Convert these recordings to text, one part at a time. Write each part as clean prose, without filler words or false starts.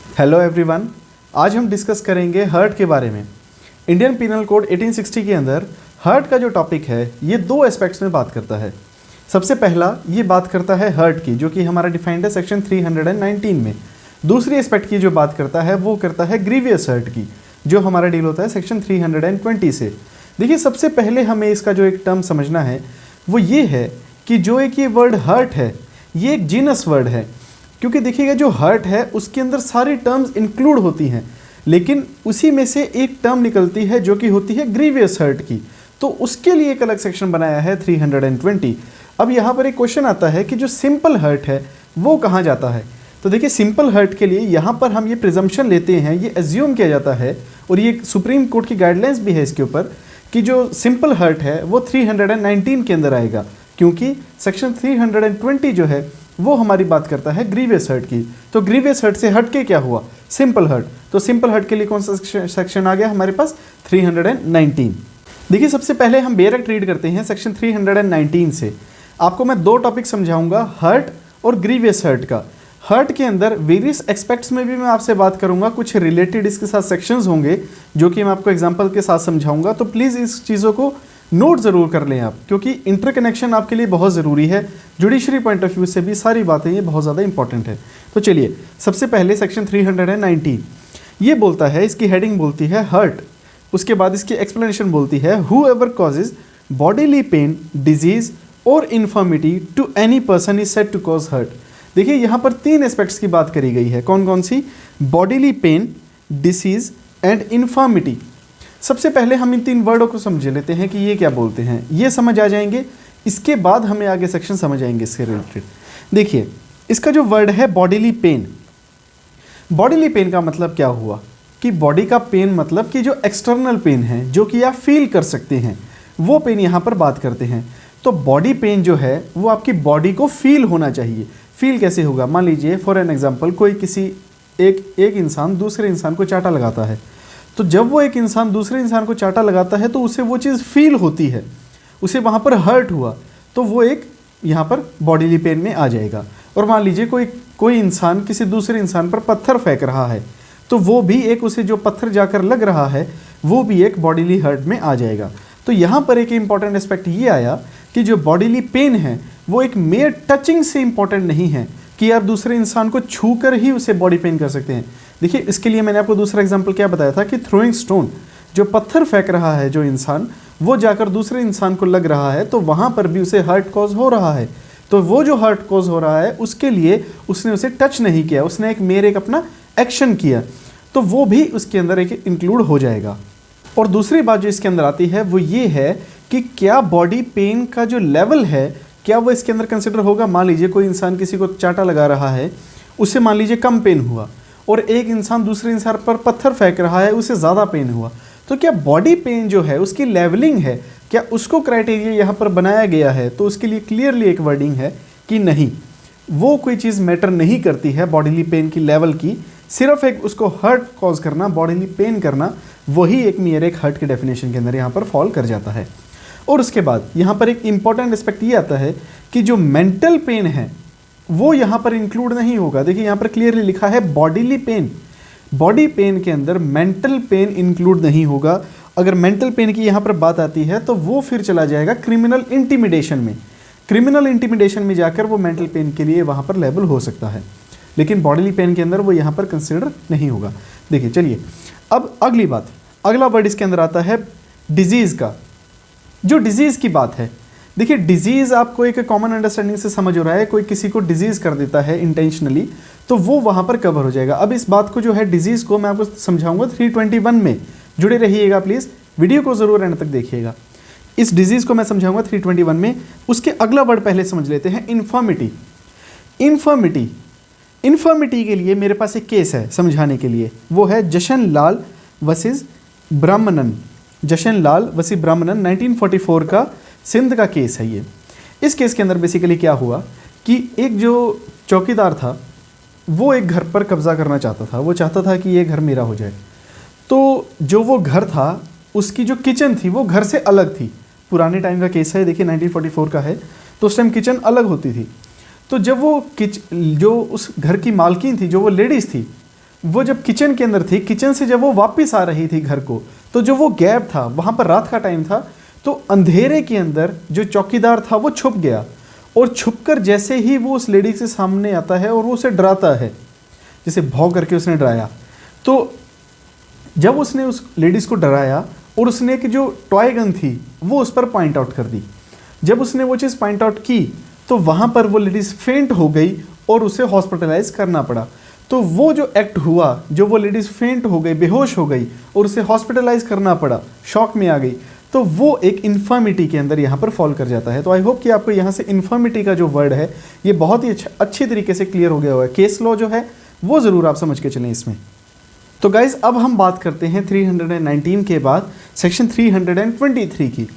Hello everyone, आज हम discuss करेंगे हर्ट के बारे में। इंडियन पिनल कोड 1860 के अंदर हर्ट का जो टॉपिक है ये दो एस्पेक्ट्स में बात करता है। सबसे पहला ये बात करता है हर्ट की, जो कि हमारा डिफाइंड है सेक्शन 319 में। दूसरी एस्पेक्ट की जो बात करता है वो करता है ग्रीवियस हर्ट की, जो हमारा डील होता है सेक्शन 320 से। देखिए, सबसे पहले हमें इसका जो एक टर्म समझना है वो ये है कि जो एक ये वर्ड हर्ट है ये एक जीनस वर्ड है, क्योंकि देखिएगा जो हर्ट है उसके अंदर सारी टर्म्स इंक्लूड होती हैं, लेकिन उसी में से एक टर्म निकलती है जो कि होती है ग्रीवियस हर्ट की। तो उसके लिए एक अलग सेक्शन बनाया है 320। अब यहाँ पर एक क्वेश्चन आता है कि जो सिंपल हर्ट है वो कहाँ जाता है। तो देखिए, सिंपल हर्ट के लिए यहाँ पर हम ये प्रिजम्पशन लेते हैं, ये एज्यूम किया जाता है, और ये सुप्रीम कोर्ट की गाइडलाइंस भी है इसके ऊपर, कि जो सिंपल हर्ट है वो 319 के अंदर आएगा, क्योंकि सेक्शन 320 जो है वो हमारी बात करता है ग्रीवियस हर्ट की। तो ग्रीवियस हर्ट से हट के क्या हुआ, सिंपल हर्ट। तो सिंपल हर्ट के लिए कौन सा सेक्शन आ गया हमारे पास, 319। देखिए, सबसे पहले हम डायरेक्ट रीड करते हैं सेक्शन 319 से। आपको मैं दो टॉपिक समझाऊंगा, हर्ट और ग्रीवियस हर्ट का। हर्ट के अंदर वेरियस एक्सपेक्ट्स में भी मैं आपसे बात करूंगा, कुछ रिलेटेड इसके साथ सेक्शंस होंगे जो कि मैं आपको एग्जांपल के साथ समझाऊंगा। तो प्लीज़ इस चीज़ों को नोट ज़रूर कर लें आप, क्योंकि इंटरकनेक्शन आपके लिए बहुत ज़रूरी है। जुडिशरी पॉइंट ऑफ व्यू से भी सारी बातें ये बहुत ज़्यादा इंपॉर्टेंट है। तो चलिए, सबसे पहले सेक्शन 319 ये बोलता है, इसकी हेडिंग बोलती है हर्ट, उसके बाद इसकी एक्सप्लेनेशन बोलती है whoever causes bodily pain, disease और infirmity to any person is said to cause hurt. देखिए, यहाँ पर तीन एस्पेक्ट्स की बात करी गई है। कौन कौन सी, bodily pain, disease and infirmity. सबसे पहले हम इन तीन वर्डों को समझ लेते हैं कि ये क्या बोलते हैं, ये समझ आ जाएंगे, इसके बाद हमें आगे सेक्शन समझ आएंगे इससे रिलेटेड। देखिए, इसका जो वर्ड है बॉडीली पेन, बॉडीली पेन का मतलब क्या हुआ कि बॉडी का पेन मतलब कि जो एक्सटर्नल पेन है, जो कि आप फील कर सकते हैं, वो पेन यहाँ पर बात करते हैं। तो बॉडी पेन जो है वो आपकी बॉडी को फील होना चाहिए। फील कैसे होगा, मान लीजिए फॉर एन एग्जाम्पल, कोई किसी एक इंसान दूसरे इंसान को चाटा लगाता है, तो जब वो एक इंसान दूसरे इंसान को चाटा लगाता है तो उसे वो चीज़ फील होती है, उसे वहाँ पर हर्ट हुआ, तो वो एक यहाँ पर बॉडीली पेन में आ जाएगा। और मान लीजिए कोई इंसान किसी दूसरे इंसान पर पत्थर फेंक रहा है, तो वो भी एक, उसे जो पत्थर जाकर लग रहा है वो भी एक बॉडीली हर्ट में आ जाएगा। तो यहाँ पर एक इंपॉर्टेंट एस्पेक्ट ये आया कि जो बॉडीली पेन है वो एक मेयर टचिंग से इंपॉर्टेंट नहीं है कि आप दूसरे इंसान को छू कर ही उसे बॉडी पेन कर सकते हैं। देखिए, इसके लिए मैंने आपको दूसरा एग्जांपल क्या बताया था कि थ्रोइंग स्टोन, जो पत्थर फेंक रहा है जो इंसान, वो जाकर दूसरे इंसान को लग रहा है, तो वहाँ पर भी उसे हर्ट कॉज हो रहा है। तो वो जो हर्ट कॉज हो रहा है उसके लिए उसने उसे टच नहीं किया, उसने एक अपना एक्शन किया, तो वो भी उसके अंदर एक इंक्लूड हो जाएगा। और दूसरी बात जो इसके अंदर आती है वो ये है कि क्या बॉडी पेन का जो लेवल है क्या वो इसके अंदर कंसिडर होगा। मान लीजिए कोई इंसान किसी को चाटा लगा रहा है, उससे मान लीजिए कम पेन हुआ, और एक इंसान दूसरे इंसान पर पत्थर फेंक रहा है, उसे ज़्यादा पेन हुआ, तो क्या बॉडी पेन जो है उसकी लेवलिंग है, क्या उसको क्राइटेरिया यहाँ पर बनाया गया है। तो उसके लिए क्लियरली एक वर्डिंग है कि नहीं, वो कोई चीज़ मैटर नहीं करती है बॉडीली पेन की लेवल की, सिर्फ एक उसको हर्ट कॉज करना, बॉडीली पेन करना, वही एक मेयर एक हर्ट के डेफिनेशन के अंदर यहाँ पर फॉल कर जाता है। और उसके बाद यहाँ पर एक इंपॉर्टेंट एस्पेक्ट ये आता है कि जो मेंटल पेन है वो यहाँ पर इंक्लूड नहीं होगा। देखिए, यहाँ पर क्लियरली लिखा है बॉडीली पेन, बॉडी पेन के अंदर मेंटल पेन इंक्लूड नहीं होगा। अगर मेंटल पेन की यहाँ पर बात आती है तो वो फिर चला जाएगा क्रिमिनल इंटिमिडेशन में, क्रिमिनल इंटिमिडेशन में जाकर वो मेंटल पेन के लिए वहाँ पर लेबल हो सकता है, लेकिन बॉडीली पेन के अंदर वो यहाँ पर कंसिडर नहीं होगा। देखिए, चलिए अब अगली बात, अगला वर्ड इसके अंदर आता है डिजीज़ का। जो डिजीज़ की बात है, देखिए डिजीज़ आपको एक कॉमन अंडरस्टैंडिंग से समझ हो रहा है, कोई किसी को डिजीज़ कर देता है इंटेंशनली, तो वो वहाँ पर कवर हो जाएगा। अब इस बात को जो है डिजीज़ को मैं आपको समझाऊंगा 321 में, जुड़े रहिएगा प्लीज़, वीडियो को ज़रूर एंड तक देखिएगा। इस डिजीज़ को मैं समझाऊंगा 321 में। उसके अगला वर्ड पहले समझ लेते हैं, इन्फर्मिटी। इन्फर्मिटी के लिए मेरे पास एक केस है समझाने के लिए, वो है जशन लाल वर्सेस ब्राह्मणन, जशन लाल वर्सेस ब्राह्मणन, 1944 का सिंध का केस है ये। इस केस के अंदर बेसिकली क्या हुआ कि एक जो चौकीदार था वो एक घर पर कब्जा करना चाहता था, वो चाहता था कि ये घर मेरा हो जाए। तो जो वो घर था उसकी जो किचन थी वो घर से अलग थी, पुराने टाइम का केस है, देखिए 1944 का है, तो उस टाइम किचन अलग होती थी। तो जब वो जो उस घर की मालकिन थी, जो वो लेडीज़ थी, वो जब किचन के अंदर थी, किचन से जब वो वापस आ रही थी घर को, तो जो वो गैप था, वहाँ पर रात का टाइम था, तो अंधेरे के अंदर जो चौकीदार था वो छुप गया, और छुपकर जैसे ही वो उस लेडी के सामने आता है और वो उसे डराता है, जैसे भौं करके उसने डराया, तो जब उसने उस लेडीज़ को डराया और उसने एक जो टॉय गन थी वो उस पर पॉइंट आउट कर दी, जब उसने वो चीज़ पॉइंट आउट की तो वहाँ पर वो लेडीज़ फेंट हो गई और उसे हॉस्पिटलाइज करना पड़ा। तो वो जो एक्ट हुआ, जो वो लेडीज़ फेंट हो गई, बेहोश हो गई और उसे हॉस्पिटलाइज करना पड़ा, शॉक में आ गई, तो वो एक इन्फर्मिटी के अंदर यहाँ पर फॉल कर जाता है। तो आई होप कि आपको यहाँ से इन्फर्मिटी का जो वर्ड है ये बहुत ही अच्छी तरीके से क्लियर हो गया हुआ है। केस लॉ जो है वो ज़रूर आप समझ के चलें इसमें। तो गाइज़ अब हम बात करते हैं 319 के बाद सेक्शन 323 की।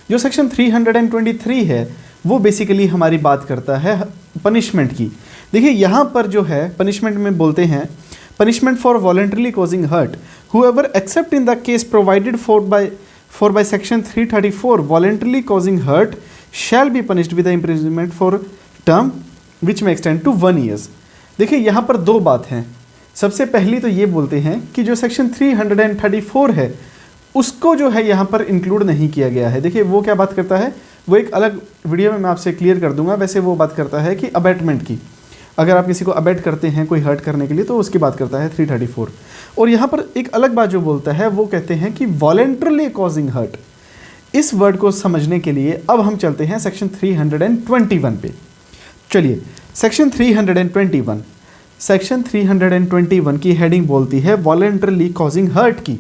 जो सेक्शन 323 है वो बेसिकली हमारी बात करता है पनिशमेंट की। देखिए यहाँ पर जो है पनिशमेंट में बोलते हैं, punishment for voluntarily causing hurt, whoever except in the case provided for by section 334 voluntarily causing hurt shall be punished with imprisonment for term which may extend to 1 years. देखिए यहाँ पर दो बात हैं। सबसे पहली तो ये बोलते हैं कि जो सेक्शन 334 है उसको जो है यहाँ पर इंक्लूड नहीं किया गया है। देखिए वो क्या बात करता है, वो एक अलग वीडियो में मैं आपसे क्लियर कर दूंगा। वैसे वो बात करता है कि अबेटमेंट की, अगर आप किसी को अबेट करते हैं कोई हर्ट करने के लिए तो उसकी बात करता है 334। और यहाँ पर एक अलग बात जो बोलता है वो कहते हैं कि वॉलेंटरली कॉजिंग हर्ट। इस वर्ड को समझने के लिए अब हम चलते हैं सेक्शन 321 पे। चलिए सेक्शन 321 की हेडिंग बोलती है वॉलेंटरली कॉजिंग हर्ट की।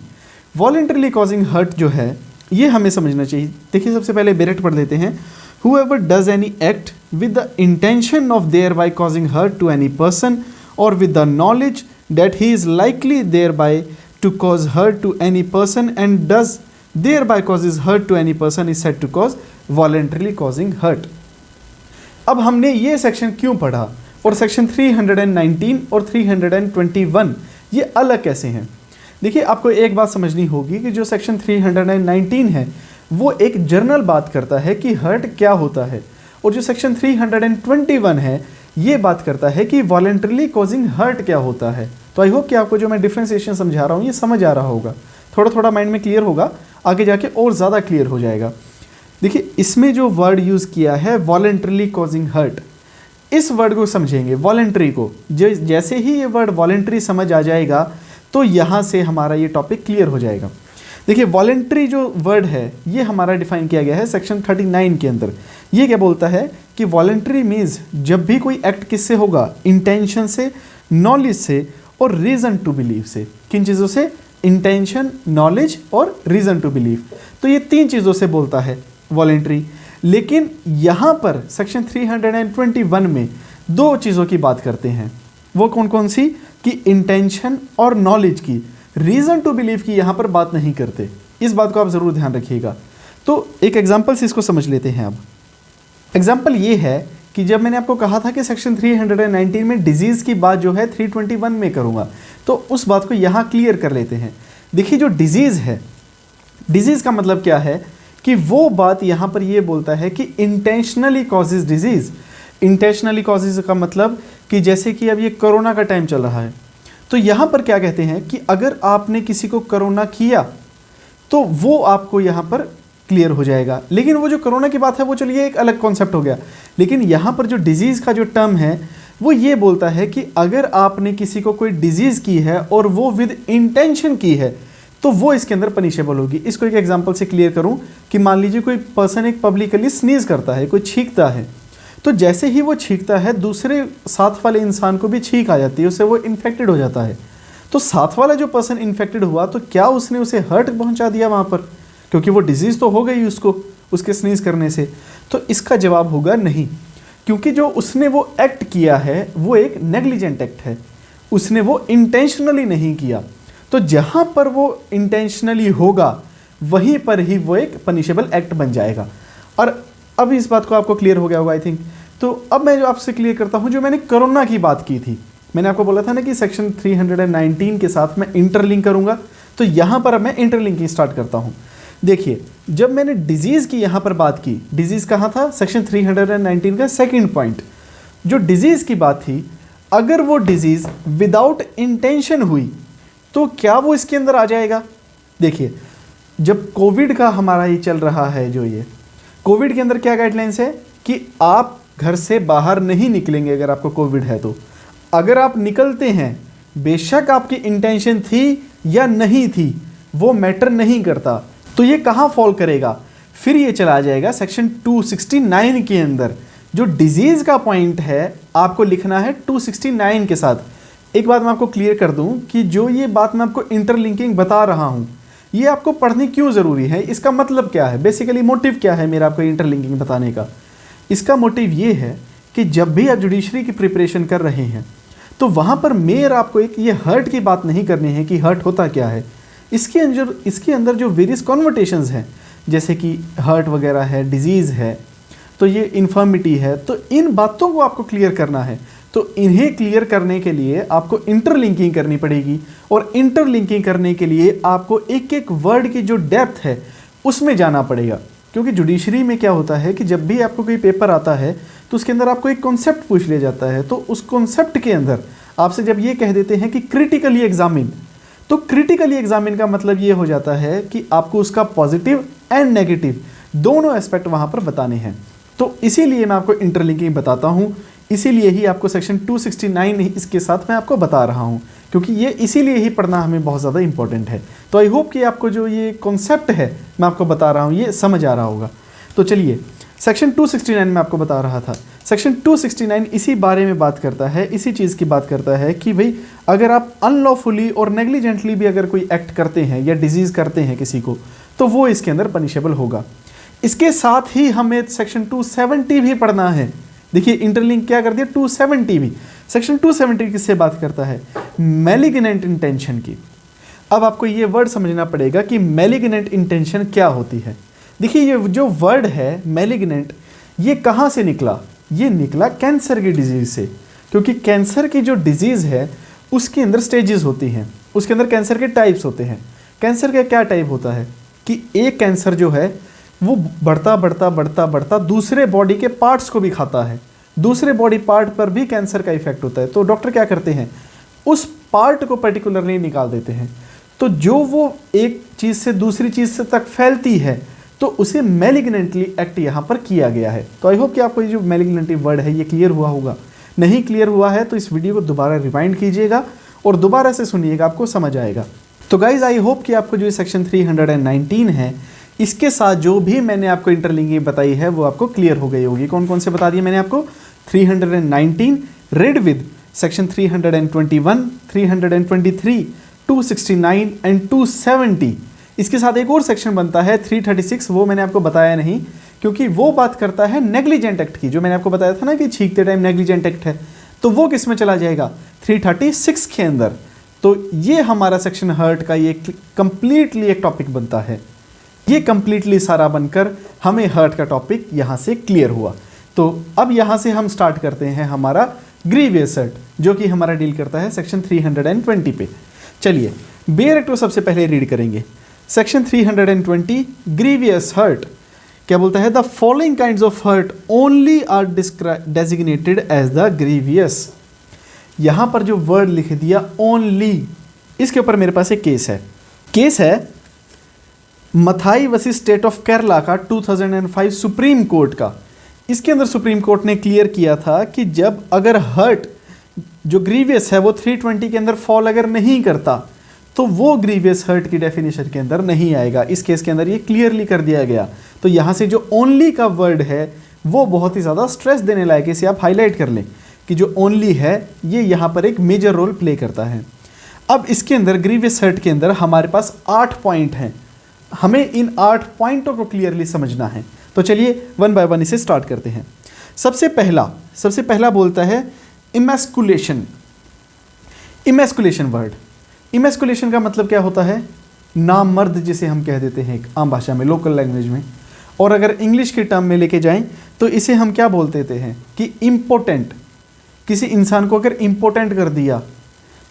वॉलेंटरली कॉजिंग हर्ट जो है ये हमें समझना चाहिए। देखिए सबसे पहले डायरेक्ट पढ़ देते हैं, whoever does any act with the intention of thereby causing hurt to any person or with the knowledge that he is likely thereby to cause hurt to any person and does thereby causes hurt to any person is said to cause voluntarily causing hurt। अब हमने ये section क्यों पढ़ा और section 319 और 321 ये अलग कैसे हैं? देखिए आपको एक बात समझनी होगी कि जो सेक्शन 319 है वो एक जनरल बात करता है कि हर्ट क्या होता है, और जो सेक्शन 321 है ये बात करता है कि वॉलेंटरली कॉजिंग हर्ट क्या होता है। तो आई होप कि आपको जो मैं डिफ्रेंसिएशन समझा रहा हूँ ये समझ आ रहा होगा, थोड़ा थोड़ा माइंड में क्लियर होगा, आगे जाके और ज़्यादा क्लियर हो जाएगा। देखिए इसमें जो वर्ड यूज़ किया है वॉलेंटरली कॉजिंग हर्ट, इस वर्ड को समझेंगे वॉलेंट्री को। जैसे ही ये वर्ड वॉलेंट्री समझ आ जाएगा तो यहाँ से हमारा ये टॉपिक क्लियर हो जाएगा। देखिए वॉलेंट्री जो वर्ड है ये हमारा डिफाइन किया गया है सेक्शन 39 के अंदर। ये क्या बोलता है कि वॉलेंट्री मीन्स जब भी कोई एक्ट किससे होगा, इंटेंशन से, नॉलेज से और रीज़न टू बिलीव से। किन चीज़ों से? इंटेंशन, नॉलेज और रीज़न टू बिलीव। तो ये तीन चीज़ों से बोलता है वॉलेंट्री। लेकिन यहाँ पर सेक्शन 321 में दो चीज़ों की बात करते हैं। वो कौन कौन सी? कि इंटेंशन और नॉलेज की, रीज़न टू बिलीव की यहाँ पर बात नहीं करते। इस बात को आप ज़रूर ध्यान रखिएगा। तो एक एग्जाम्पल से इसको समझ लेते हैं। अब एग्जाम्पल ये है कि जब मैंने आपको कहा था कि सेक्शन 319 में डिजीज़ की बात जो है 321 में करूँगा, तो उस बात को यहाँ क्लियर कर लेते हैं। देखिए जो डिजीज़ है, डिजीज़ का मतलब क्या है कि वो बात यहाँ पर ये बोलता है कि intentionally causes disease. Intentionally causes का मतलब कि जैसे कि अब ये कोरोना का टाइम चल रहा है, तो यहाँ पर क्या कहते हैं कि अगर आपने किसी को कोरोना किया तो वो आपको यहाँ पर क्लियर हो जाएगा। लेकिन वो जो कोरोना की बात है वो चलिए एक अलग कॉन्सेप्ट हो गया। लेकिन यहाँ पर जो डिजीज़ का जो टर्म है वो ये बोलता है कि अगर आपने किसी को कोई डिजीज़ की है और वो विद इंटेंशन की है तो वो इसके अंदर पनिशेबल होगी। इसको एक एग्जांपल से क्लियर करूं कि मान लीजिए कोई पर्सन एक पब्लिकली स्नीज करता है, कोई छींकता है, तो जैसे ही वो छींकता है दूसरे साथ वाले इंसान को भी छींक आ जाती है, उससे वो इन्फेक्टेड हो जाता है। तो साथ वाला जो पर्सन इन्फेक्टेड हुआ तो क्या उसने उसे हर्ट पहुंचा दिया वहाँ पर? क्योंकि वो डिजीज़ तो हो गई उसको उसके स्नीज करने से। तो इसका जवाब होगा नहीं, क्योंकि जो उसने वो एक्ट किया है वो एक नेग्लिजेंट एक्ट है, उसने वो इंटेंशनली नहीं किया। तो जहाँ पर वो इंटेंशनली होगा वहीं पर ही वो एक पनिशेबल एक्ट बन जाएगा। और अब इस बात को आपको क्लियर हो गया होगा आई थिंक। तो अब मैं जो आपसे क्लियर करता हूँ, जो मैंने कोरोना की बात की थी, मैंने आपको बोला था ना कि सेक्शन 319 के साथ मैं इंटरलिंक करूँगा, तो यहाँ पर अब मैं इंटरलिंकिंग स्टार्ट करता हूँ। देखिए जब मैंने डिजीज़ की यहाँ पर बात की, डिजीज़ कहाँ था? सेक्शन 319 का सेकेंड पॉइंट। जो डिजीज़ की बात थी, अगर वो डिजीज़ विदाउट इंटेंशन हुई तो क्या वो इसके अंदर आ जाएगा? देखिए, जब कोविड का हमारा ये चल रहा है, जो ये कोविड के अंदर क्या गाइडलाइंस है कि आप घर से बाहर नहीं निकलेंगे अगर आपको कोविड है तो। अगर आप निकलते हैं, बेशक आपकी इंटेंशन थी या नहीं थी, वो मैटर नहीं करता। तो ये कहाँ फॉल करेगा? फिर ये चला जाएगा सेक्शन 269 के अंदर। जो डिजीज़ का पॉइंट है आपको लिखना है 269 के साथ। एक बात मैं आपको क्लियर कर दूं कि जो ये बात मैं आपको इंटरलिंकिंग बता रहा हूं, ये आपको पढ़नी क्यों ज़रूरी है, इसका मतलब क्या है, बेसिकली मोटिव क्या है मेरा आपको इंटरलिंकिंग बताने का। इसका मोटिव ये है कि जब भी आप जुडिशरी की प्रिपरेशन कर रहे हैं तो वहाँ पर मेयर आपको एक ये हर्ट की बात नहीं करनी है कि हर्ट होता क्या है। इसके अंदर जो वेरियस कॉन्वर्टेशंस हैं, जैसे कि हर्ट वगैरह है, डिजीज़ है, तो ये इन्फर्मिटी है, तो इन बातों को आपको क्लियर करना है। तो इन्हें क्लियर करने के लिए आपको इंटरलिंकिंग करनी पड़ेगी, और इंटरलिंकिंग करने के लिए आपको एक एक वर्ड की जो डेप्थ है उसमें जाना पड़ेगा। क्योंकि जुडिशरी में क्या होता है कि जब भी आपको कोई पेपर आता है तो उसके अंदर आपको एक कॉन्सेप्ट पूछ लिया जाता है, तो उस कॉन्सेप्ट के अंदर आपसे जब ये कह देते हैं कि क्रिटिकली एग्जामिन, तो क्रिटिकली एग्जामिन का मतलब ये हो जाता है कि आपको उसका पॉजिटिव एंड नेगेटिव दोनों एस्पेक्ट वहाँ पर बताने हैं। तो इसीलिए मैं आपको इंटरलिंकिंग बताता हूँ, इसीलिए ही आपको सेक्शन 269 इसके साथ मैं आपको बता रहा हूँ, क्योंकि ये इसीलिए ही पढ़ना हमें बहुत ज़्यादा इंपॉर्टेंट है। तो आई होप कि आपको जो ये कॉन्सेप्ट है मैं आपको बता रहा हूँ ये समझ आ रहा होगा। तो चलिए, सेक्शन 269 में आपको बता रहा था, सेक्शन 269 इसी बारे में बात करता है, इसी चीज़ की बात करता है कि भाई अगर आप अनलॉफुली और नेग्लिजेंटली भी अगर कोई एक्ट करते हैं या डिजीज़ करते हैं किसी को, तो वो इसके अंदर पनिशेबल होगा। इसके साथ ही हमें सेक्शन 270 भी पढ़ना है। देखिए, इंटरलिंक क्या कर दिया, 270 भी। सेक्शन 270 किससे बात करता है? मैलिग्नेंट इंटेंशन की। अब आपको ये वर्ड समझना पड़ेगा कि मैलिग्नेंट इंटेंशन क्या होती है। देखिए, ये जो वर्ड है मैलिग्नेंट, ये कहाँ से निकला? ये निकला कैंसर की डिजीज़ से, क्योंकि कैंसर की जो डिजीज़ है उसके अंदर स्टेजेस होती हैं, उसके अंदर कैंसर के टाइप्स होते हैं। कैंसर का क्या टाइप होता है कि एक कैंसर जो है वो बढ़ता बढ़ता बढ़ता बढ़ता दूसरे बॉडी के पार्ट्स को भी खाता है, दूसरे बॉडी पार्ट पर भी कैंसर का इफेक्ट होता है। तो डॉक्टर क्या करते हैं, उस पार्ट को पर्टिकुलरली निकाल देते हैं। तो जो वो एक चीज़ से दूसरी चीज़ से तक फैलती है, तो उसे मैलिग्नेंटली एक्ट यहाँ पर किया गया है। तो आई होप कि आपको ये जो मैलिग्नेंटली वर्ड है ये क्लियर हुआ होगा। नहीं क्लियर हुआ है तो इस वीडियो को दोबारा रिवाइंड कीजिएगा और दोबारा से सुनिएगा, आपको समझ आएगा। तो गाइज, आई होप कि आपको जो सेक्शन 319 है इसके साथ जो भी मैंने आपको इंटरलिंकिंग बताई है वो आपको क्लियर हो गई होगी। कौन कौन से बता दिए मैंने आपको? 319 रेड विद सेक्शन 321, 323, 269 एंड 270। इसके साथ एक और सेक्शन बनता है 336, वो मैंने आपको बताया नहीं क्योंकि वो बात करता है नेग्लिजेंट एक्ट की। जो मैंने आपको बताया था ना कि छींकते टाइम नेग्लिजेंट एक्ट है, तो वो किस में चला जाएगा? 336 के अंदर। तो ये हमारा सेक्शन हर्ट का ये कंप्लीटली एक टॉपिक बनता है। ये कंप्लीटली सारा बनकर हमें हर्ट का टॉपिक यहाँ से क्लियर हुआ। तो अब यहाँ से हम स्टार्ट करते हैं हमारा ग्रीवियस हर्ट, जो कि हमारा डील करता है सेक्शन 320 पे। चलिए, बेयर एक्ट को सबसे पहले रीड करेंगे। सेक्शन 320 ग्रीवियस हर्ट क्या बोलता है? The following kinds of hurt only are designated as the grievous. यहाँ पर जो वर्ड लिख दिया ओनली, इसके ऊपर मेरे पास एक केस है Mathai versus state of Kerala का 2005 सुप्रीम कोर्ट का। इसके अंदर सुप्रीम कोर्ट ने क्लियर किया था कि जब अगर हर्ट जो ग्रीवियस है वो 320 के अंदर फॉल अगर नहीं करता तो वो ग्रीवियस हर्ट की डेफिनेशन के अंदर नहीं आएगा। इस केस के अंदर ये क्लियरली कर दिया गया। तो यहाँ से जो ओनली का वर्ड है वो बहुत ही ज़्यादा स्ट्रेस देने लायक है, इसे आप हाईलाइट कर लें कि जो ओनली है ये यहाँ पर एक मेजर रोल प्ले करता है। अब इसके अंदर ग्रीवियस हर्ट के अंदर हमारे पास 8 पॉइंट हैं, हमें इन 8 पॉइंटों को क्लियरली समझना है। तो चलिए वन बाय वन इसे स्टार्ट करते हैं। सबसे पहला बोलता है इमैस्कुलेशन। इमैस्कुलेशन वर्ड, इमैस्कुलेशन का मतलब क्या होता है? नामर्द, जिसे हम कह देते हैं आम भाषा में, लोकल लैंग्वेज में। और अगर इंग्लिश के टर्म में लेके जाएं तो इसे हम क्या बोल देते हैं कि इम्पोर्टेंट। किसी इंसान को अगर इम्पोर्टेंट कर दिया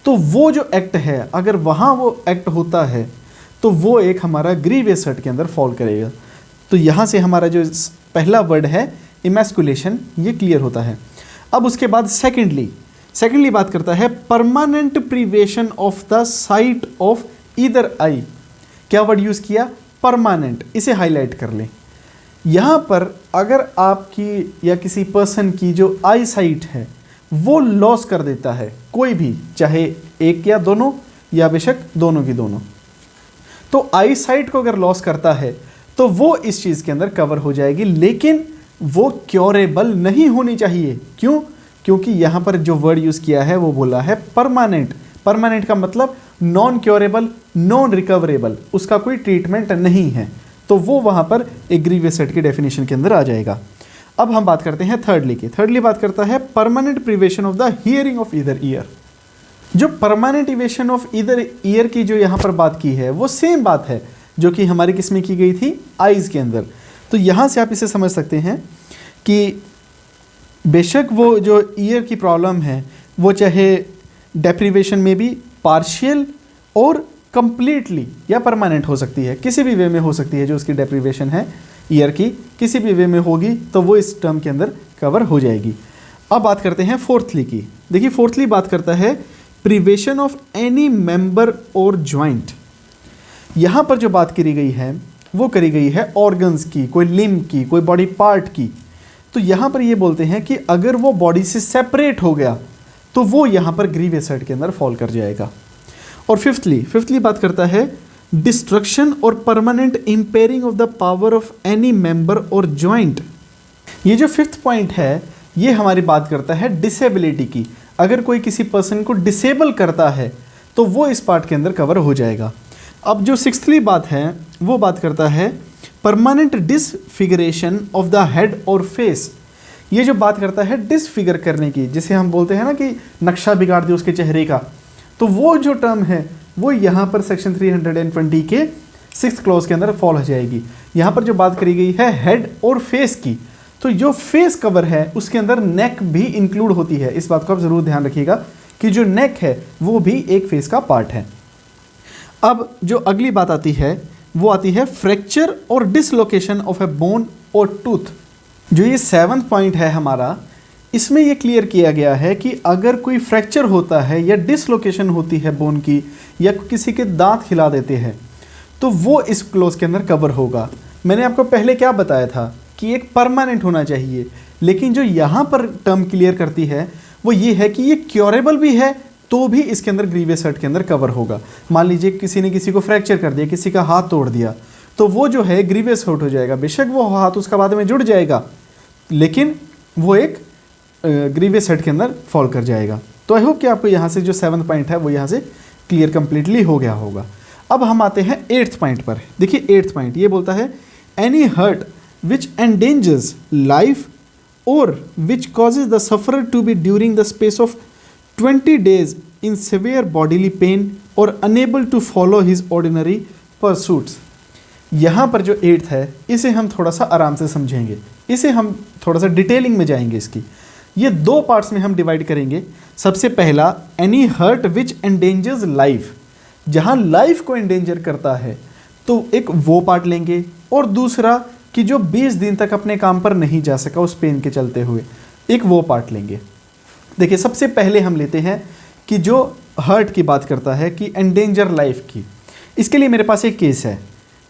तो वो जो एक्ट है, अगर वहाँ वो एक्ट होता है तो वो एक हमारा ग्रीवियस हर्ट के अंदर फॉल करेगा। तो यहाँ से हमारा जो पहला वर्ड है इमैस्कुलेशन, ये क्लियर होता है। अब उसके बाद सेकेंडली सेकेंडली बात करता है permanent privation of the site of either I. क्या वर्ड यूज किया? परमानेंट। इसे हाईलाइट कर लें। यहां पर अगर आपकी या किसी पर्सन की जो आई साइट है वो लॉस कर देता है, कोई भी, चाहे एक या दोनों या बेशक दोनों की दोनों, तो आई साइट को अगर लॉस करता है तो वो इस चीज के अंदर कवर हो जाएगी, लेकिन वो क्योरेबल नहीं होनी चाहिए। क्यों? क्योंकि यहां पर जो वर्ड यूज किया है वो बोला है परमानेंट। परमानेंट का मतलब नॉन क्योरेबल, नॉन रिकवरेबल, उसका कोई ट्रीटमेंट नहीं है, तो वो वहां पर एक ग्रीवियस हर्ट की डेफिनेशन के अंदर आ जाएगा। अब हम बात करते हैं थर्डली की। थर्डली बात करता है permanent privation of the hearing of either ear. जो permanent privation of either ear की जो यहां पर बात की है वो सेम बात है जो कि हमारी किस में की गई थी? आईज के अंदर। तो यहां से आप इसे समझ सकते हैं कि बेशक वो जो ईयर की प्रॉब्लम है वो चाहे डेप्रीवेशन में भी पार्शियल और कंप्लीटली या परमानेंट हो सकती है, किसी भी वे में हो सकती है। जो उसकी डेप्रीवेशन है ईयर की किसी भी वे में होगी तो वो इस टर्म के अंदर कवर हो जाएगी। अब बात करते हैं फोर्थली की। देखिए फोर्थली बात करता है प्रिवेशन ऑफ एनी मेंबर और ज्वाइंट। यहां पर जो बात करी गई है वो करी गई है ऑर्गन्स की, कोई लिम्ब की, कोई बॉडी पार्ट की। तो यहां पर ये बोलते हैं कि अगर वो बॉडी से सेपरेट हो गया तो वो यहां पर ग्रीवियस हर्ट के अंदर फॉल कर जाएगा। और फिफ्थली बात करता है डिस्ट्रक्शन और permanent impairing of the power of any member और ज्वाइंट। ये जो फिफ्थ पॉइंट है ये हमारी बात करता है डिसेबिलिटी की। अगर कोई किसी पर्सन को डिसेबल करता है तो वो इस पार्ट के अंदर कवर हो जाएगा। अब जो सिक्स्थली बात है वो बात करता है परमानेंट डिसफिगरेशन ऑफ द हेड और फेस। ये जो बात करता है डिसफिगर करने की, जिसे हम बोलते हैं ना कि नक्शा बिगाड़ दिया उसके चेहरे का, तो वो जो टर्म है वो यहाँ पर सेक्शन 320 के 6th क्लॉज के अंदर फॉल हो जाएगी। यहाँ पर जो बात करी गई है हेड और फेस की, तो जो फेस कवर है उसके अंदर नेक भी इंक्लूड होती है। इस बात को आप जरूर ध्यान रखिएगा कि जो नेक है वो भी एक फेस का पार्ट है। अब जो अगली बात आती है वो आती है फ्रैक्चर और डिसलोकेशन ऑफ ए बोन और टूथ। जो ये 7th पॉइंट है हमारा, इसमें ये क्लियर किया गया है कि अगर कोई फ्रैक्चर होता है या डिसलोकेशन होती है बोन की या किसी के दांत हिला देते हैं तो वो इस क्लोज के अंदर कवर होगा। मैंने आपको पहले क्या बताया था कि एक परमानेंट होना चाहिए, लेकिन जो यहाँ पर टर्म क्लियर करती है वो ये है कि ये क्योरेबल भी है तो भी इसके अंदर ग्रीवियस हर्ट के अंदर कवर होगा। मान लीजिए किसी ने किसी को फ्रैक्चर कर दिया, किसी का हाथ तोड़ दिया, तो वो जो है ग्रीवियस हर्ट हो जाएगा। बेशक वो हाथ उसका बाद में जुड़ जाएगा लेकिन वो एक ग्रीवियस हर्ट के अंदर फॉल कर जाएगा। तो आई होप कि आपको यहाँ से जो 7th पॉइंट है वो यहाँ से क्लियर कंप्लीटली हो गया होगा। अब हम आते हैं 8th पॉइंट पर। देखिए 8th पॉइंट ये बोलता है any hurt which endangers life और which causes the sufferer to be during the space of 20 days in severe bodily pain और unable to follow his ordinary pursuits। यहाँ पर जो 8th है इसे हम थोड़ा सा आराम से समझेंगे, इसे हम थोड़ा सा डिटेलिंग में जाएंगे। इसकी ये 2 पार्ट्स में हम डिवाइड करेंगे। सबसे पहला any hurt which endangers life, जहाँ लाइफ को एंडेंजर करता है तो एक वो पार्ट लेंगे, और दूसरा कि जो 20 दिन तक अपने काम पर नहीं जा सका उस पेन के चलते हुए, एक वो पार्ट लेंगे। देखिए सबसे पहले हम लेते हैं कि जो हर्ट की बात करता है कि एंडेंजर लाइफ की। इसके लिए मेरे पास एक केस है,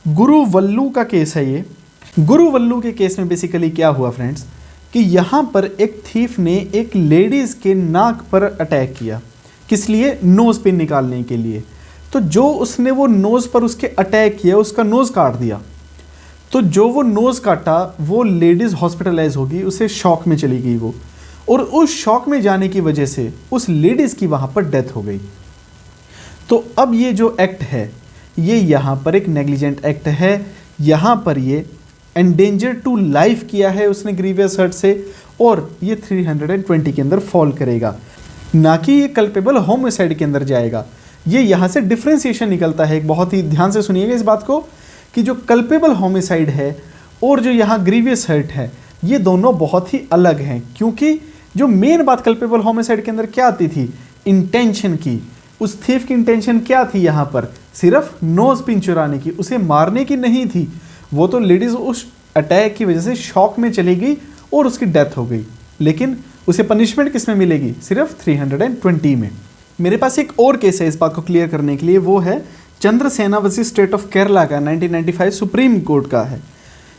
गुरु वल्लू का केस है। ये गुरु वल्लू के केस में बेसिकली क्या हुआ फ्रेंड्स कि यहाँ पर एक थीफ ने एक लेडीज़ के नाक पर अटैक किया। किस लिए? नोज़ पिन निकालने के लिए। तो जो उसने वो नोज़ पर उसके अटैक किया उसका नोज़ काट दिया। तो जो वो नोज़ काटा वो लेडीज़ हॉस्पिटलाइज होगी, उसे शॉक में चली गई वो, और उस शॉक में जाने की वजह से उस लेडीज़ की वहाँ पर डेथ हो गई। तो अब ये जो एक्ट है ये यहाँ पर एक नेग्लिजेंट एक्ट है। यहाँ पर ये एंडेंजर टू लाइफ किया है उसने ग्रीवियस हर्ट से, और ये 320 के अंदर फॉल करेगा, ना कि ये कल्पेबल होमिसाइड के अंदर जाएगा। ये यहाँ से डिफ्रेंसिएशन निकलता है। एक बहुत ही ध्यान से सुनिएगा इस बात को कि जो कल्पेबल होमिसाइड है और जो यहाँ ग्रीवियस हर्ट है ये दोनों बहुत ही अलग हैं। क्योंकि जो मेन बात कल्पेबल होमिसाइड के अंदर क्या आती थी? इंटेंशन की। उस थीफ की इंटेंशन क्या थी? यहाँ पर सिर्फ नोज पिन चुराने की, उसे मारने की नहीं थी। वो तो लेडीज उस अटैक की वजह से शॉक में चली गई और उसकी डेथ हो गई, लेकिन उसे पनिशमेंट किस में मिलेगी? सिर्फ 320 में। मेरे पास एक और केस है इस बात को क्लियर करने के लिए, वो है Chandrasena versus state of Kerala का, 1995 सुप्रीम कोर्ट का है।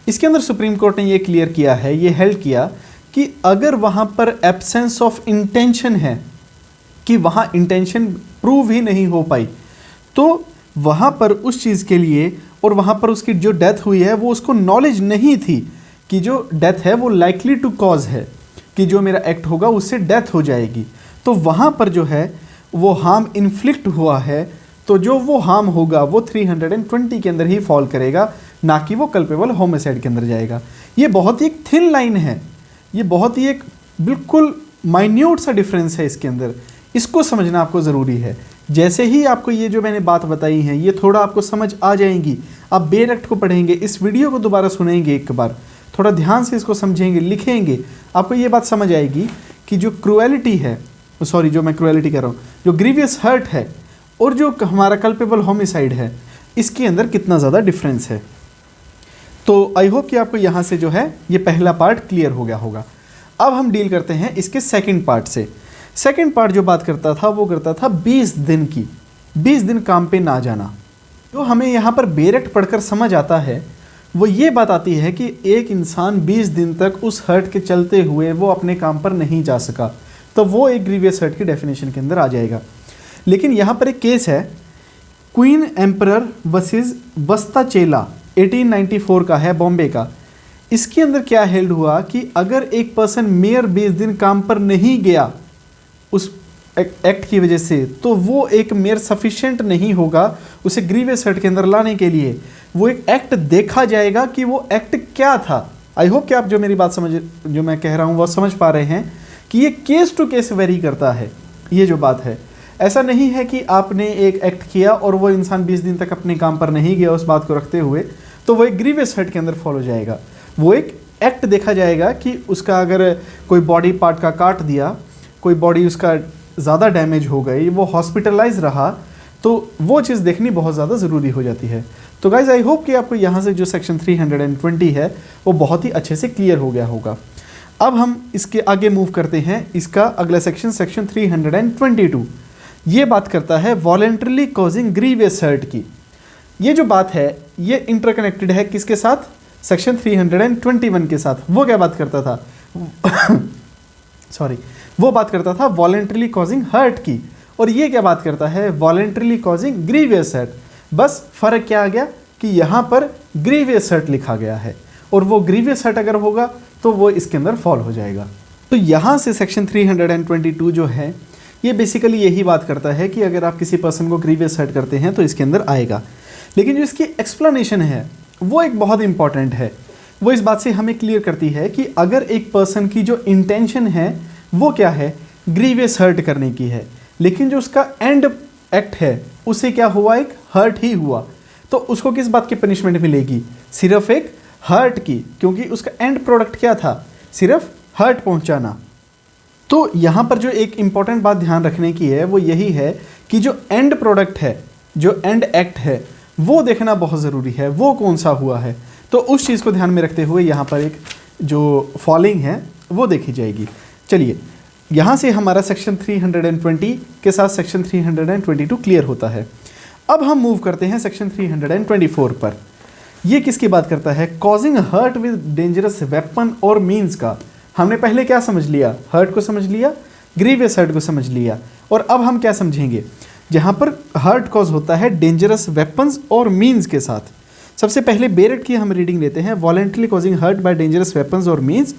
इसके अंदर सुप्रीम कोर्ट ने ये क्लियर किया है, ये हेल्ड किया कि अगर वहाँ पर एब्सेंस ऑफ इंटेंशन है, कि वहाँ इंटेंशन प्रूव ही नहीं हो पाई, तो वहाँ पर उस चीज़ के लिए, और वहाँ पर उसकी जो डेथ हुई है वो उसको नॉलेज नहीं थी कि जो डेथ है वो लाइकली टू कॉज है, कि जो मेरा एक्ट होगा उससे डेथ हो जाएगी, तो वहाँ पर जो है वो हार्म इन्फ्लिक्ट हुआ है, तो जो वो हार्म होगा वो 320 के अंदर ही फॉल करेगा, ना कि वो कल्पेबल होमिसाइड के अंदर जाएगा। ये बहुत ही एक थिन लाइन है, ये बहुत ही एक बिल्कुल माइन्यूट सा डिफरेंस है इसके अंदर, इसको समझना आपको ज़रूरी है। जैसे ही आपको ये जो मैंने बात बताई है ये थोड़ा आपको समझ आ जाएंगी, आप बेर एक्ट को पढ़ेंगे, इस वीडियो को दोबारा सुनेंगे एक बार, थोड़ा ध्यान से इसको समझेंगे, लिखेंगे, आपको ये बात समझ आएगी कि जो क्रूएलिटी है, सॉरी जो मैं क्रूएलिटी कह रहा हूँ, जो ग्रीवियस हर्ट है और जो हमारा कल्पेबल होमिसाइड है, इसके अंदर कितना ज़्यादा डिफरेंस है। तो आई होप कि आपको यहाँ से जो है ये पहला पार्ट क्लियर हो गया होगा। अब हम डील करते हैं इसके सेकंड पार्ट से। सेकंड पार्ट जो बात करता था वो करता था 20 दिन की, 20 दिन काम पे ना जाना। जो हमें यहाँ पर बेर एक्ट पढ़कर समझ आता है वो ये बात आती है कि एक इंसान 20 दिन तक उस हर्ट के चलते हुए वो अपने काम पर नहीं जा सका, तो वो एक ग्रीवियस हर्ट की डेफिनेशन के अंदर आ जाएगा। लेकिन यहाँ पर एक केस है क्वीन एम्परर वर्सेस वस्ताचेला 1894 का है, बॉम्बे का। इसके अंदर क्या हेल्ड हुआ कि अगर एक पर्सन मेयर 20 दिन काम पर नहीं गया उस एक्ट की वजह से, तो वो एक मेयर सफिशिएंट नहीं होगा उसे ग्रीवियस हर्ट के अंदर लाने के लिए। वो एक एक्ट देखा जाएगा कि वो एक्ट क्या था। आई होप कि आप जो मेरी बात समझ, जो मैं कह रहा हूँ वो समझ पा रहे हैं कि ये केस टू केस वेरी करता है। ये जो बात है, ऐसा नहीं है कि आपने एक एक्ट किया और वो इंसान 20 दिन तक अपने काम पर नहीं गया, उस बात को रखते हुए तो वो एक ग्रीवियस हर्ट के अंदर फॉलो जाएगा। वो एक एक्ट देखा जाएगा कि उसका अगर कोई बॉडी पार्ट का काट दिया, कोई बॉडी उसका ज़्यादा डैमेज हो गई, वो हॉस्पिटलाइज रहा, तो वो चीज़ देखनी बहुत ज़्यादा ज़रूरी हो जाती है। तो गाइज आई होप कि आपको यहाँ से जो सेक्शन 320 है वो बहुत ही अच्छे से क्लियर हो गया होगा। अब हम इसके आगे मूव करते हैं। इसका अगला सेक्शन, सेक्शन 322, ये बात करता है वॉलेंटरली कॉजिंग ग्रीवियस हर्ट की। ये जो बात है ये इंटरकनेक्टेड है किसके साथ? सेक्शन 321 के साथ। वो क्या बात करता था? सॉरी, वो बात करता था वॉलेंटरली कॉजिंग हर्ट की, और ये क्या बात करता है? Voluntarily causing grievous hurt. बस फर्क क्या आ गया कि यहाँ पर ग्रीवियस हर्ट लिखा गया है, और वो ग्रीवियस हर्ट अगर होगा तो वो इसके अंदर फॉल हो जाएगा। तो यहाँ से सेक्शन 322 जो है ये बेसिकली यही बात करता है कि अगर आप किसी पर्सन को ग्रीवियस हर्ट करते हैं तो इसके अंदर आएगा। लेकिन जो इसकी एक्सप्लेनेशन है वो एक बहुत इंपॉर्टेंट है। वो इस बात से हमें क्लियर करती है कि अगर एक पर्सन की जो इंटेंशन है वो क्या है? ग्रीवियस हर्ट करने की है, लेकिन जो उसका एंड एक्ट है उसे क्या हुआ? एक हर्ट ही हुआ, तो उसको किस बात की पनिशमेंट मिलेगी? सिर्फ एक हर्ट की, क्योंकि उसका एंड प्रोडक्ट क्या था? सिर्फ हर्ट पहुंचाना। तो यहाँ पर जो एक इंपॉर्टेंट बात ध्यान रखने की है वो यही है कि जो एंड प्रोडक्ट है, जो एंड एक्ट है, वो देखना बहुत ज़रूरी है, वो कौन सा हुआ है। तो उस चीज़ को ध्यान में रखते हुए यहाँ पर एक जो फॉलिंग है वो देखी जाएगी। चलिए, यहाँ से हमारा सेक्शन 320 के साथ सेक्शन 322 क्लियर होता है। अब हम मूव करते हैं सेक्शन 324 पर। ये किसकी बात करता है? Causing hurt with dangerous weapon और मीन्स का। हमने पहले क्या समझ लिया? हर्ट को समझ लिया, ग्रीवियस हर्ट को समझ लिया, और अब हम क्या समझेंगे? जहाँ पर हर्ट कॉज होता है डेंजरस वेपन्स और मीन्स के साथ। सबसे पहले बेरेट की हम रीडिंग लेते हैं। Voluntarily causing hurt by dangerous weapons और means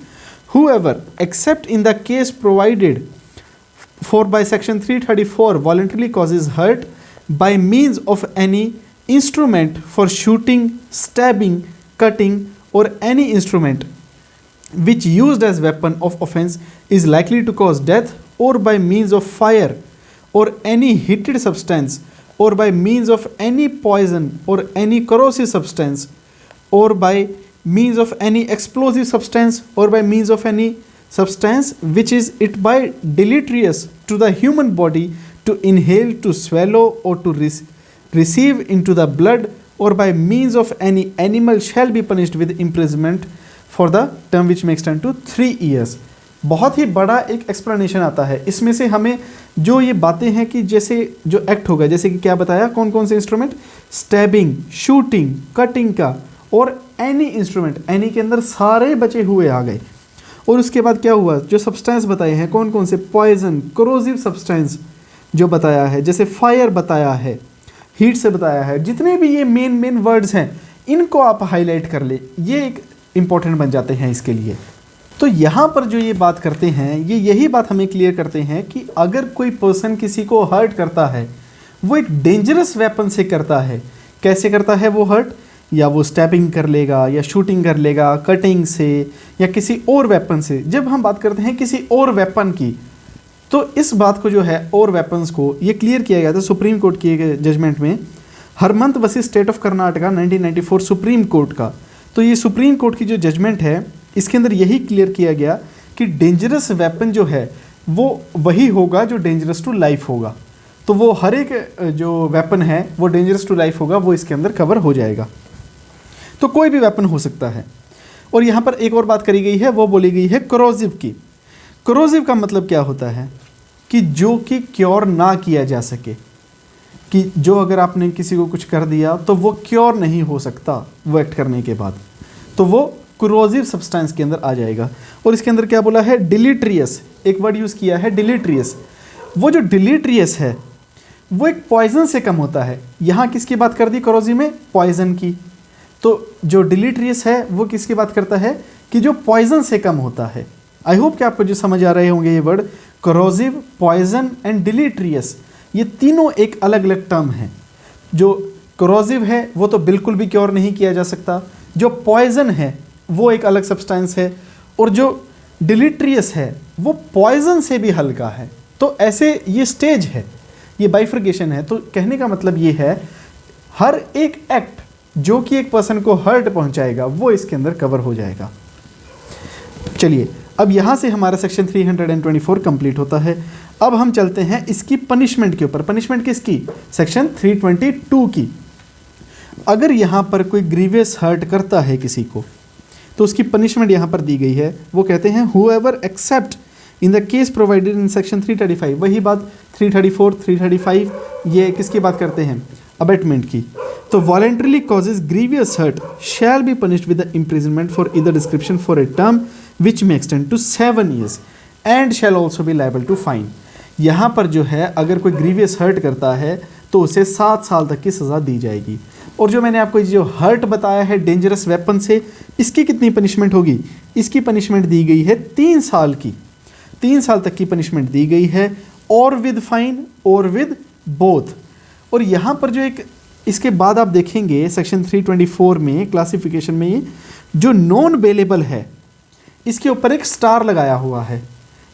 whoever except in the case provided for by section 334 voluntarily causes hurt by means of any instrument for shooting, stabbing, cutting or any instrument which used as weapon of offense is likely to cause death, or by means of fire or any heated substance, or by means of any poison or any corrosive substance, or by means of any explosive substance, or by means of any substance which is it by deleterious to the human body to inhale, to swallow, or to receive into the blood, or by means of any animal shall be punished with imprisonment for the term which may extend to 3 years. बहुत ही बड़ा एक explanation आता है। इसमें से हमें जो ये बातें हैं कि जैसे जो एक्ट होगा, जैसे कि क्या बताया, कौन कौन से इंस्ट्रूमेंट, स्टैबिंग, शूटिंग, कटिंग का, और एनी इंस्ट्रूमेंट, एनी के अंदर सारे बचे हुए आ गए। और उसके बाद क्या हुआ, जो सब्सटेंस बताए हैं कौन कौन से, पॉइजन, कोरोसिव सब्सटेंस जो बताया है, जैसे फायर बताया है, हीट से बताया है, जितने भी ये मेन वर्ड्स हैं इनको आप हाईलाइट कर ले, ये एक इम्पॉर्टेंट बन जाते हैं इसके लिए। तो यहाँ पर जो ये बात करते हैं, ये यही बात हमें क्लियर करते हैं कि अगर कोई पर्सन किसी को हर्ट करता है, वो एक डेंजरस वेपन से करता है। कैसे करता है वो हर्ट, या वो स्टैबिंग कर लेगा, या शूटिंग कर लेगा, कटिंग से, या किसी और वेपन से। जब हम बात करते हैं किसी और वेपन की, तो इस बात को जो है और वेपन्स को ये क्लियर किया गया था सुप्रीम कोर्ट के जजमेंट में, Harmant versus state of Karnataka 1994 supreme court का। तो ये सुप्रीम कोर्ट की जो जजमेंट है इसके अंदर यही क्लियर किया गया कि डेंजरस वेपन जो है वो वही होगा जो डेंजरस टू लाइफ होगा। तो वो हर एक जो वेपन है वो डेंजरस टू लाइफ होगा, वो इसके अंदर कवर हो जाएगा। तो कोई भी वेपन हो सकता है। और यहाँ पर एक और बात करी गई है, वो बोली गई है कोरोसिव की। कोरोसिव का मतलब क्या होता है कि जो कि क्योर ना किया जा सके, कि जो अगर आपने किसी को कुछ कर दिया तो वो क्योर नहीं हो सकता वो एक्ट करने के बाद, तो वो कोरोसिव सब्सटेंस के अंदर आ जाएगा। और इसके अंदर क्या बोला है, डिलीट्रियस, एक वर्ड यूज़ किया है डिलीट्रियस। वो जो डिलीट्रियस है वो एक पॉइजन से कम होता है। यहाँ किसकी बात कर दी कोरोसिव में, पॉइजन की। तो जो डिलीट्रियस है वो किसकी बात करता है कि जो पॉइजन से कम होता है। आई होप कि आपको जो समझ आ रहे होंगे ये वर्ड, कोरोसिव, पॉइजन एंड डिलीट्रियस, ये तीनों एक अलग अलग टर्म हैं। जो कोरोसिव है वो तो बिल्कुल भी क्योर नहीं किया जा सकता, जो पॉइजन है वो एक अलग सब्सटेंस है, और जो डिलीट्रियस है वो पॉइजन से भी हल्का है। तो ऐसे ये स्टेज है, ये बाइफर्केशन है। तो कहने का मतलब ये है हर एक एक्ट जो कि एक पर्सन को हर्ट पहुंचाएगा वो इसके अंदर कवर हो जाएगा। चलिए अब यहाँ से हमारा सेक्शन 324 कंप्लीट होता है। अब हम चलते हैं इसकी पनिशमेंट के ऊपर। पनिशमेंट किसकी, सेक्शन 322 की। अगर यहाँ पर कोई ग्रीवियस हर्ट करता है किसी को तो उसकी पनिशमेंट यहाँ पर दी गई है। वो कहते हैं whoever except in the case provided in section 335। वही बात 334, 335 ये किसकी बात करते हैं, अबेटमेंट की। तो voluntarily causes grievous hurt shall be punished with the imprisonment for either description for a term which may extend to 7 years and shall also be liable to fine. यहाँ पर जो है अगर कोई ग्रीवियस हर्ट करता है तो उसे 7 साल तक की सज़ा दी जाएगी। और जो मैंने आपको जो हर्ट बताया है डेंजरस वेपन से, इसकी कितनी पनिशमेंट होगी, इसकी पनिशमेंट दी गई है 3 साल की, 3 साल तक की पनिशमेंट दी गई है, और विद फाइन और विद बोथ। और यहाँ पर जो एक इसके बाद आप देखेंगे सेक्शन 324 में क्लासिफिकेशन में ये जो नॉन बेलेबल है इसके ऊपर एक स्टार लगाया हुआ है।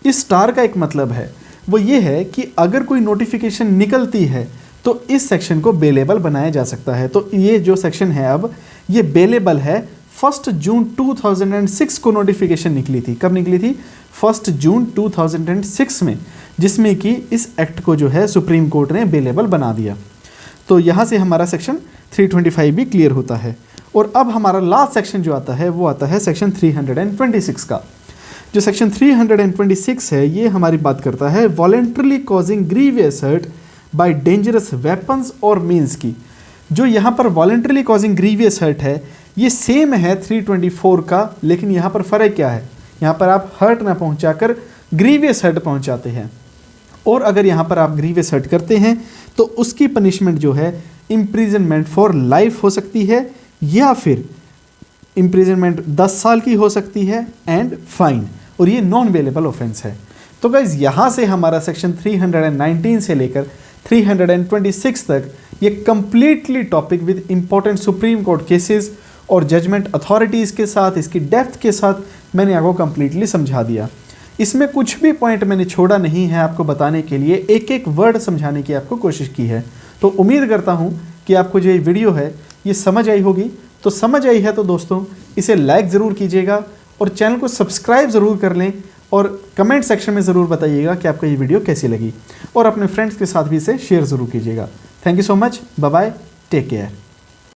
इस स्टार का एक मतलब है वो ये है कि अगर कोई नोटिफिकेशन निकलती है तो इस सेक्शन को बेलेबल बनाया जा सकता है। तो ये जो सेक्शन है अब ये बेलेबल है। 1 जून 2006 को नोटिफिकेशन निकली थी। कब निकली थी, 1 जून 2006 में, जिसमें कि इस एक्ट को जो है सुप्रीम कोर्ट ने बेलेबल बना दिया। तो यहाँ से हमारा सेक्शन 325 भी क्लियर होता है। और अब हमारा लास्ट सेक्शन जो आता है वो आता है सेक्शन 326 का। जो सेक्शन 326 है ये हमारी बात करता है voluntarily causing grievous hurt by dangerous weapons और मीन्स की। जो यहाँ पर वॉलेंटरली कॉजिंग ग्रीवियस हर्ट है ये सेम है 324 का, लेकिन यहाँ पर फ़र्क क्या है, यहाँ पर आप हर्ट ना पहुँचाकर ग्रीवियस हर्ट पहुँचाते हैं। और अगर यहाँ पर आप ग्रीवियस हर्ट करते हैं तो उसकी पनिशमेंट जो है इम्प्रिजनमेंट फॉर लाइफ हो सकती है, या फिर इम्प्रिजनमेंट 10 साल की हो सकती है एंड फाइन। और ये नॉन वेलेबल ऑफेंस है। तो गाइज यहाँ से हमारा सेक्शन 319 से लेकर 326 तक ये completely topic with important supreme court cases और जजमेंट अथॉरिटीज़ के साथ, इसकी डेप्थ के साथ मैंने आपको कंप्लीटली समझा दिया। इसमें कुछ भी पॉइंट मैंने छोड़ा नहीं है आपको बताने के लिए, एक एक वर्ड समझाने की आपको कोशिश की है। तो उम्मीद करता हूँ कि आपको जो ये वीडियो है ये समझ आई होगी। तो समझ आई है तो दोस्तों इसे लाइक ज़रूर कीजिएगा और चैनल को सब्सक्राइब ज़रूर कर लें, और कमेंट सेक्शन में ज़रूर बताइएगा कि आपको ये वीडियो कैसी लगी, और अपने फ्रेंड्स के साथ भी इसे शेयर ज़रूर कीजिएगा। Thank you so much, bye bye, take care.